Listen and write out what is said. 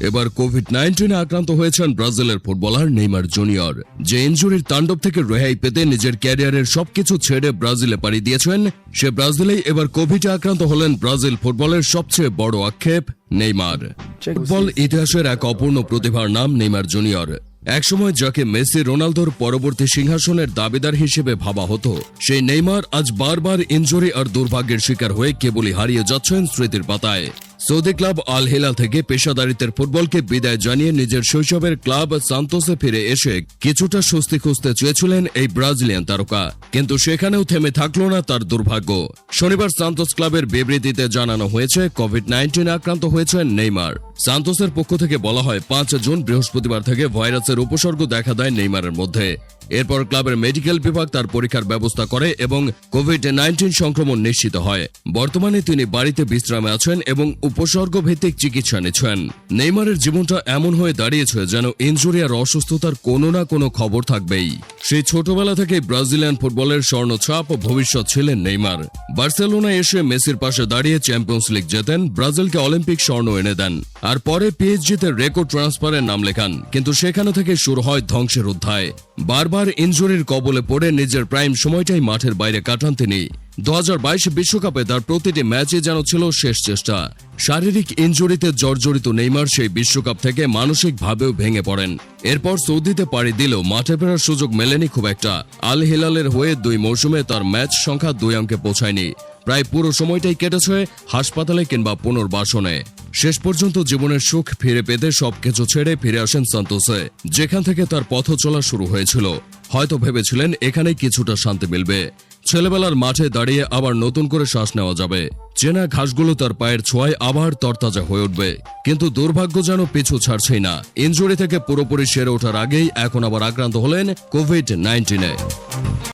এবার কোভিড-19 আক্রান্ত হয়েছেন ব্রাজিলের ফুটবলার নেইমার জুনিয়র। যে ইনজুরির তাণ্ডব থেকে রেহাই পেতে নিজের ক্যারিয়ারের সবকিছু ছেড়ে ব্রাজিলে পাড়ি দিয়েছেন, সে ব্রাজিলেই এবার কোভিডে আক্রান্ত হলেন ব্রাজিল ফুটবলের সবচেয়ে বড় আক্ষেপ নেইমার। ফুটবল ইতিহাসের এক অপূর্ণ প্রতিভার নাম নেইমার জুনিয়র। একসময় যাকে মেসি রোনালদোর পরবর্তী সিংহাসনের দাবিদার হিসেবে ভাবা হতো, সেই নেইমার আজ বারবার ইনজুরি আর দুর্ভাগ্যের শিকার হয়ে কেবলই হারিয়ে যাচ্ছেন স্মৃতির পাতায়। সৌদি ক্লাব আল হিলাল থেকে পেশাদারিত্বের ফুটবলকে বিদায় জানিয়ে নিজের শৈশবের ক্লাব সান্তোসে ফিরে এসে কিছুটা স্বস্তি খুঁজতে চেয়েছিলেন এই ব্রাজিলিয়ান তারকা, কিন্তু সেখানেও থেমে থাকলো না তার দুর্ভাগ্য। শনিবার সান্তোস ক্লাবের বিবৃতিতে জানানো হয়েছে, কোভিড-19 আক্রান্ত হয়েছেন নেইমার। সান্তোসের পক্ষ থেকে বলা হয়, 5 জুন বৃহস্পতিবার থেকে ভাইরাসের উপসর্গ দেখা দেয় নেইমারের মধ্যে। এরপর ক্লাবের মেডিকেল বিভাগ তার পরীক্ষার ব্যবস্থা করে এবং কোভিড-19 সংক্রমণ নিশ্চিত হয়। বর্তমানে তিনি বাড়িতে বিশ্রামে আছেন এবং উপসর্গ ভিত্তিক চিকিৎসা নিচ্ছেন। নেইমারের জীবনটা এমন হয়ে দাঁড়িয়েছে যেন ইনজুরি আর অসুস্থতার কোনো না কোনো খবর থাকবেই। সেই ছোটবেলা থেকে ব্রাজিলিয়ান ফুটবলের স্বর্ণছাপ ভবিষ্যৎ ছিলেন নেইমার। বার্সেলোনায় এসে মেসির পাশে দাঁড়িয়ে চ্যাম্পিয়ন্স লিগ জেতেন, ব্রাজিলকে অলিম্পিক স্বর্ণ এনে দেন আর পরে পিএসজিতে রেকর্ড ট্রান্সফারের নাম লেখান। কিন্তু সেখানে থেকে শুরু হয় ধ্বংসের অধ্যায়। বারবার ইনজুরির কবলে পড়ে নিজের প্রাইম সময়টাই মাঠের বাইরে কাটান তিনি। 2022 বিশ্বকাপে তার প্রতিটি ম্যাচই যেন ছিল শেষ চেষ্টা। শারীরিক ইনজুরিতে জর্জরিত নেইমার সেই বিশ্বকাপ থেকে মানসিকভাবেও ভেঙে পড়েন। এরপর সৌদিতে পাড়ি দিলেও মাঠে ফেরার সুযোগ মেলেনি খুব একটা। আল হিলালের হয়ে 2 মৌসুমে তার ম্যাচ সংখ্যা 2 অঙ্কে পৌঁছায়নি। প্রায় পুরো সময়টাই কেটেছে হাসপাতালে কিংবা পুনর্বাসনে। শেষ পর্যন্ত জীবনের সুখ ফিরে পেতে সবকিছু ছেড়ে ফিরে আসেন সান্তোসে, যেখান থেকে তার পথ চলা শুরু হয়েছিল। হয়তো ভেবেছিলেন এখানেই কিছুটা শান্তি মিলবে, ছেলেবেলার মাঠে দাঁড়িয়ে আবার নতুন করে শ্বাস নেওয়া যাবে, চেনা ঘাসগুলো তার পায়ের ছোঁয়ায় আবার তরতাজা হয়ে উঠবে। কিন্তু দুর্ভাগ্য যেন পিছু ছাড়ছেই না। ইনজুরি থেকে পুরোপুরি সেরে ওঠার আগেই এখন আবার আক্রান্ত হলেন কোভিড-19-এ।